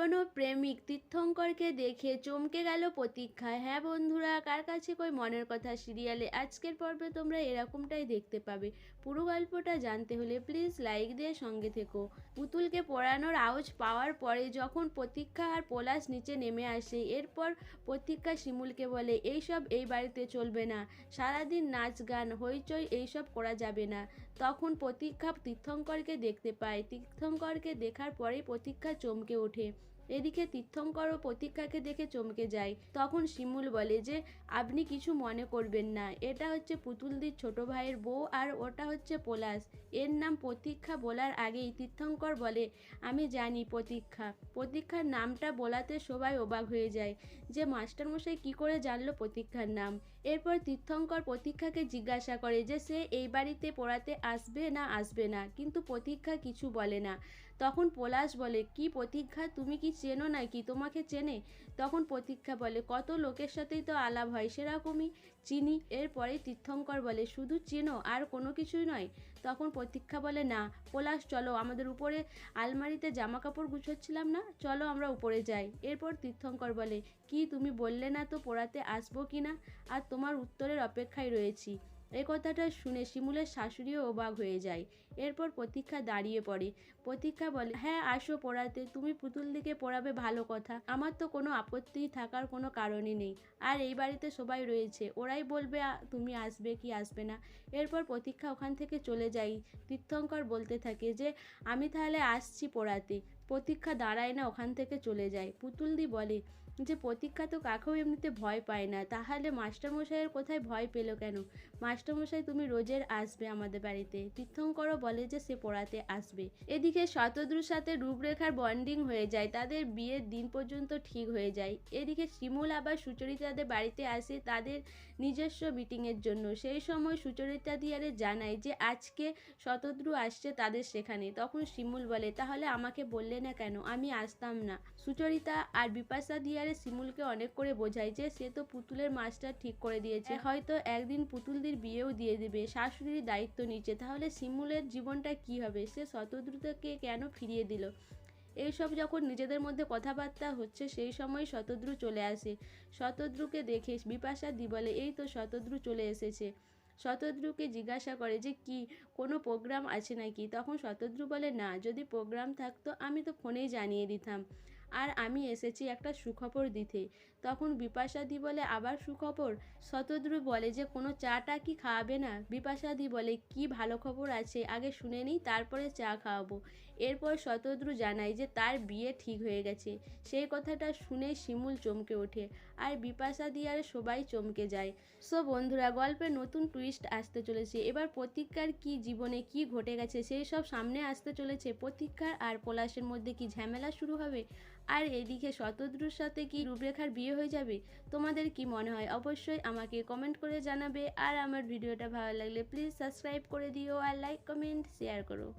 পুরনো প্রেমিক তীর্থঙ্করকে দেখে চমকে গেল প্রতীক্ষা। হ্যাঁ বন্ধুরা, কার কাছে কই মনের কথা সিরিয়ালে আজকের পর্বে তোমরা এরকমটাই দেখতে পাবে। পুরো গল্পটা জানতে হলে প্লিজ লাইক দিয়ে সঙ্গে থেকো। পুতুলকে পড়ানোর আওয়াজ পাওয়ার পরে যখন প্রতীক্ষা আর পলাশ নিচে নেমে আসে, এরপর প্রতীক্ষা শিমুলকে বলে এইসব এই বাড়িতে চলবে না, সারাদিন নাচ গান হইচই এইসব করা যাবে না। তখন প্রতীক্ষা তীর্থঙ্করকে দেখতে পায়। তীর্থঙ্করকে দেখার পরেই প্রতীক্ষা চমকে ওঠে। এদিকে তীর্থঙ্করও প্রতীক্ষাকে দেখে চমকে যায়। তখন শিমুল বলে যে আপনি কিছু মনে করবেন না, এটা হচ্ছে পুতুলদির ছোট ভাইয়ের বউ আর ওটা হচ্ছে পলাশ। এর নাম প্রতীক্ষা বলার আগেই তীর্থঙ্কর বলে আমি জানি প্রতীক্ষা। প্রতীক্ষার নামটা বলাতে সবাই অবাক হয়ে যায় যে মাস্টারমশাই কি করে জানলো প্রতীক্ষার নাম। এরপর তীর্থঙ্কর প্রতীক্ষাকে জিজ্ঞাসা করে যে সে এই বাড়িতে পড়াতে আসবে না আসবে না, কিন্তু প্রতীক্ষা কিছু বলে না। তখন পলাশ বলে কি প্রতীক্ষা, তুমি কি চেনো নাকি, তোমাকে চেনে? তখন প্রতীক্ষা বলে কত লোকের সাথেই তো আলাপ হয়, সেরকমই চিনি। এরপরে তীর্থঙ্কর বলে শুধু চেনো আর কোনো কিছুই নয়? তখন প্রতীক্ষা বলে না পলাশ, চলো আমাদের উপরে আলমারিতে জামা কাপড় গুছোচ্ছিলাম না, চলো আমরা উপরে যাই। এরপর তীর্থঙ্কর বলে কি তুমি বললে না তো পড়াতে আসবো কি না, আর তোমার উত্তরের অপেক্ষায় রয়েছি। এই কথাটা শুনে শিমুলের শাশুড়িও অবাক হয়ে যায়। এরপর প্রতীক্ষা দাঁড়িয়ে পড়ে। প্রতীক্ষা বলে হ্যাঁ আসো পড়াতে, তুমি পুতুল দিকে পড়াবে ভালো কথা, আমার তো কোনো আপত্তি থাকার কোনো কারণই নেই। আর এই বাড়িতে সবাই রয়েছে, ওরাই বলবে তুমি আসবে কি আসবে না। এরপর প্রতীক্ষা ওখান থেকে চলে যায়। তীর্থঙ্কর বলতে থাকে যে আমি তাহলে আসছি পড়াতে। প্রতীক্ষা দাঁড়ায় না, ওখান থেকে চলে যায়। পুতুলদি বলে যে প্রতীক্ষা তো কাকেও এমনিতে ভয় পায় না, তাহলে মাস্টারমশাইয়ের কোথায় ভয় পেল কেন? মাস্টারমশাই তুমি রোজের আসবে আমাদের বাড়িতে। তীর্থঙ্করও বলে যে সে পড়াতে আসবে। এদিকে শতদ্রুর সাথে রূপরেখার বন্ডিং হয়ে যায়, তাদের বিয়ের দিন পর্যন্ত ঠিক হয়ে যায়। এদিকে শিমুল আবার সুচরিতাদের বাড়িতে আসে তাদের নিজস্ব মিটিংয়ের জন্য। সেই সময় সুচরিতা দিয়ারে জানায় যে আজকে শতদ্রু আসছে তাদের সেখানে। তখন শিমুল বলে তাহলে আমাকে বললে না কেন, আমি আসতাম না। সুচরিতা আর বিপাশা দিয়ারে শিমুলকে অনেক করে বোঝায় যে সে তো পুতুলের মাস্টার ঠিক করে দিয়েছে, হয়তো একদিন পুতুলদের বিয়েও দিয়ে দেবে, শাশুড়ির দায়িত্ব নিচ্ছে। তাহলে শিমুলের জীবনটা কি হবে, সে শতদ্রুকে কেন ফিরিয়ে দিল? এইসব যখন নিজেদের মধ্যে কথাবার্তা হচ্ছে সেই সময় শতদ্রু চলে আসে। শতদ্রুকে দেখে বিপাশা দি বলে এই তো শতদ্রু চলে এসেছে। শতদ্রুকে জিজ্ঞাসা করে যে কি কোনো প্রোগ্রাম আছে নাকি? তখন শতদ্রু বলে না, যদি প্রোগ্রাম থাকতো আমি তো ফোনেই জানিয়ে দিতাম, আর আমি এসেছি একটা সুখবর দিতে। তখন বিপাশাদি বলে আবার সুখবর? শতদ্রু বলে যে কোনো চাটা কি খাওয়াবে না? বিপাশাদি বলে কি ভালো খবর আছে, আগে শুনে নিই তারপরে চা খাওয়াবো। এরপর শতদ্রু জানায় যে তার বিয়ে ঠিক হয়ে গেছে। সেই কথাটা শুনে শিমুল চমকে ওঠে, আর বিপাশাদি আর সবাই চমকে যায়। সো বন্ধুরা, গল্পে নতুন টুইস্ট আসতে চলেছে। এবার প্রতীক্ষার কি জীবনে কি ঘটে গেছে সেই সব সামনে আসতে চলেছে। প্রতীক্ষার আর পলাশের মধ্যে কি ঝামেলা শুরু হবে, আর এদিকে শতদ্রুর সাথে কি রূপরেখার বিয়ে হয়ে যাবে? তোমাদের কি মনে হয় অবশ্যই আমাকে কমেন্ট করে জানাবে। আর আমার ভিডিওটা ভালো লাগলে প্লিজ সাবস্ক্রাইব করে দিও, আর লাইক কমেন্ট শেয়ার করো।